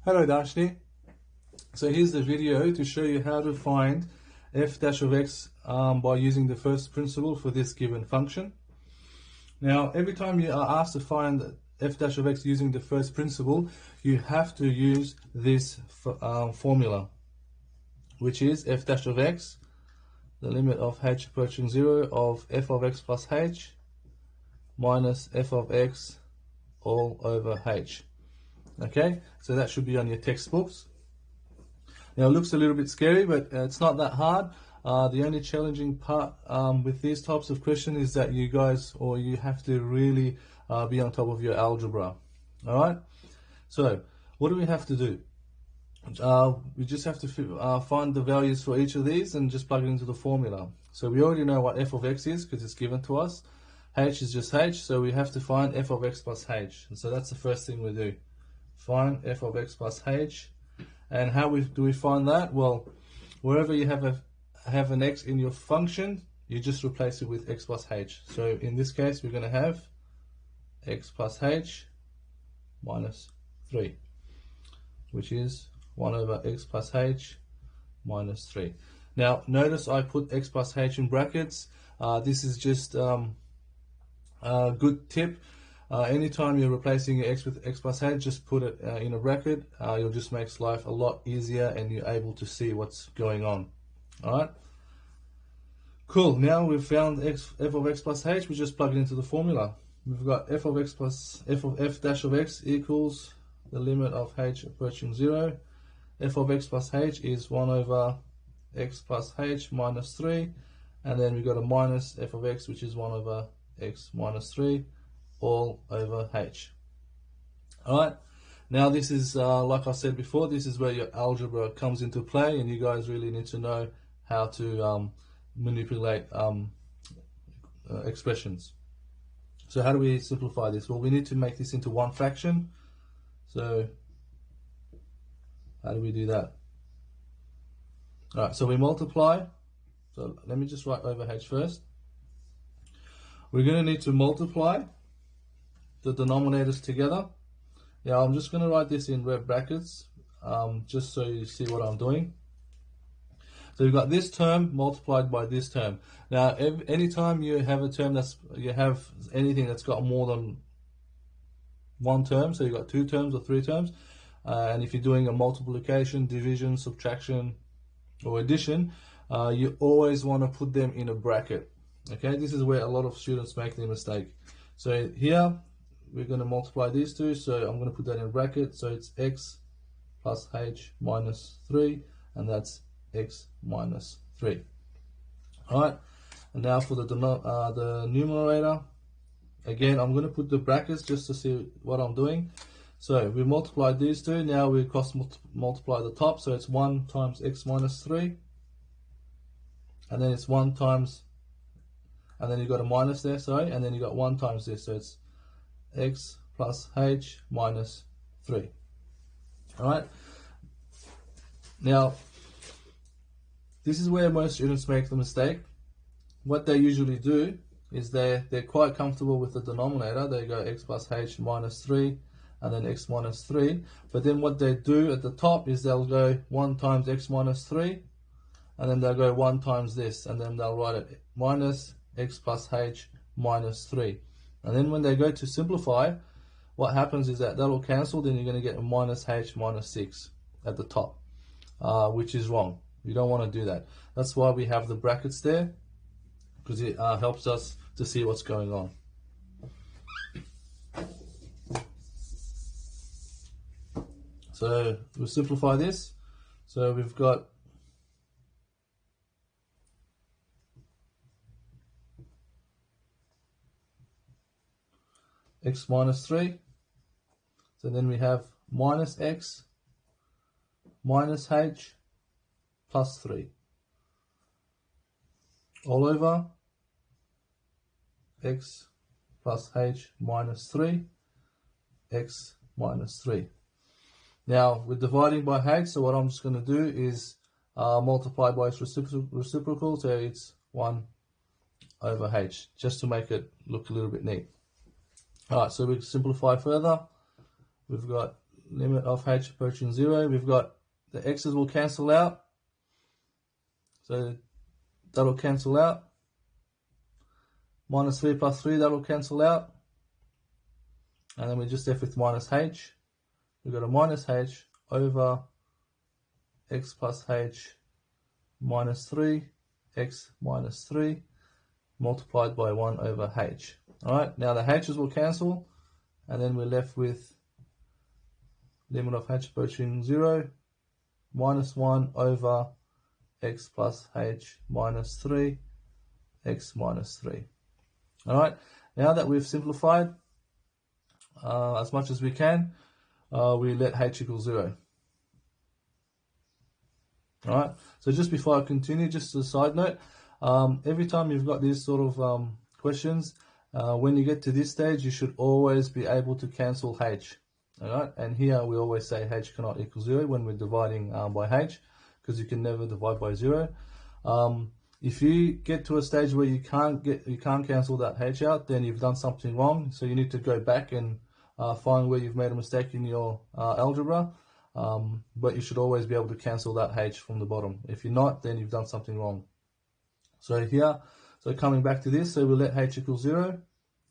Hello Darshni. So here's the video to show you how to find f dash of x by using the first principle for this given function. Now every time you are asked to find f dash of x using the first principle, you have to use this formula, which is f dash of x, the limit of h approaching 0 of f of x plus h minus f of x all over h. Okay, so that should be on your textbooks. Now it looks a little bit scary, but it's not that hard. The only challenging part with these types of questions is that you have to really be on top of your algebra. Alright, so what do we have to do? We just have to find the values for each of these and just plug it into the formula. So we already know what f of x is because it's given to us. H is just h, so we have to find f of x plus h. And so that's the first thing we do. Find f of x plus h. And how do we find that? Well, wherever you have an x in your function, you just replace it with x plus h. So in this case, we're going to have x plus h minus 3, which is 1 over x plus h minus 3. Now, notice I put x plus h in brackets. This is just a good tip. Anytime you're replacing your x with x plus h, just put it in a bracket. You'll just make life a lot easier and you're able to see what's going on. Alright? Cool. Now we've found f of x plus h, we just plug it into the formula. We've got f of x plus f of f dash of x equals the limit of h approaching 0. F of x plus h is 1 over x plus h minus 3. And then we've got a minus f of x, which is 1 over x minus 3. All over h. Alright, now this is like I said before, this is where your algebra comes into play, and you guys really need to know how to manipulate expressions. So how do we simplify this? Well, we need to make this into one fraction. So how do we do that? Alright, so we multiply. So let me just write over h first. We're going to need to multiply the denominators together. Yeah, I'm just going to write this in red brackets just so you see what I'm doing. So you've got this term multiplied by this term. Now anytime you have a term anything that's got more than one term, so you've got two terms or three terms, and if you're doing a multiplication, division, subtraction or addition, you always want to put them in a bracket. Okay, this is where a lot of students make the mistake. So here we're going to multiply these two, so I'm going to put that in a bracket. So it's x plus h minus 3, and that's x minus 3. Alright, and now for the numerator, again I'm going to put the brackets just to see what I'm doing. So we multiplied these two, now we cross multiply the top, so it's 1 times x minus 3, and then it's 1 times, and then you've got a minus there, sorry, and then you got 1 times this, so it's x plus h minus 3. Alright, now this is where most students make the mistake. What they usually do is they're quite comfortable with the denominator. They go x plus h minus 3 and then x minus 3, but then what they do at the top is they'll go 1 times x minus 3, and then they'll go 1 times this, and then they'll write it minus x plus h minus 3. And then when they go to simplify, what happens is that will cancel, then you're going to get a minus h minus 6 at the top, which is wrong. You don't want to do that. That's why we have the brackets there, because it helps us to see what's going on. So we'll simplify this. So we've got x minus 3, so then we have minus x minus h plus 3 all over x plus h minus 3 x minus 3. Now we're dividing by h, so what I'm just going to do is multiply by its reciprocal, so it's 1 over h, just to make it look a little bit neat. Alright, so we simplify further. We've got limit of h approaching 0, we've got the x's will cancel out, so that'll cancel out. Minus 3 plus 3, that'll cancel out. And then we're just left with minus h. We've got a minus h over x plus h minus 3, x minus 3, multiplied by 1 over h. Alright, now the h's will cancel, and then we're left with limit of h approaching 0, minus 1 over x plus h minus 3, x minus 3. Alright, now that we've simplified as much as we can, we let h equal 0. Alright, so just before I continue, just a side note, every time you've got these sort of questions, when you get to this stage, you should always be able to cancel h. Alright, and here we always say h cannot equal 0 when we're dividing by h, because you can never divide by 0. If you get to a stage where you can't cancel that h out, then you've done something wrong. So you need to go back and find where you've made a mistake in your algebra. But you should always be able to cancel that h from the bottom. If you're not, then you've done something wrong. So here, so coming back to this, so we'll let h equal 0.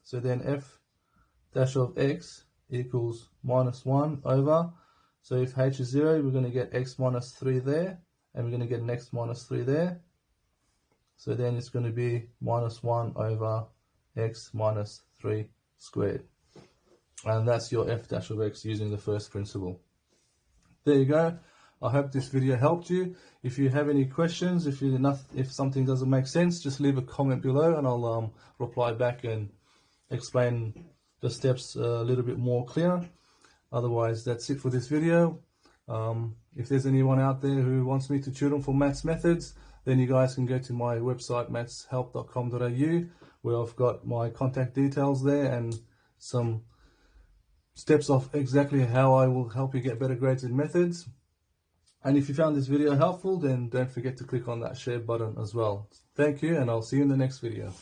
So then f dash of x equals minus 1 over. So if h is 0, we're going to get x minus 3 there, and we're going to get an x minus 3 there. So then it's going to be minus 1 over x minus 3 squared. And that's your f dash of x using the first principle. There you go. I hope this video helped you. If you have any questions, if something doesn't make sense, just leave a comment below and I'll reply back and explain the steps a little bit more clear. Otherwise, that's it for this video. If there's anyone out there who wants me to tutor them for maths methods, then you guys can go to my website mathshelp.com.au, where I've got my contact details there and some steps of exactly how I will help you get better grades in methods. And if you found this video helpful, then don't forget to click on that share button as well. Thank you, and I'll see you in the next video.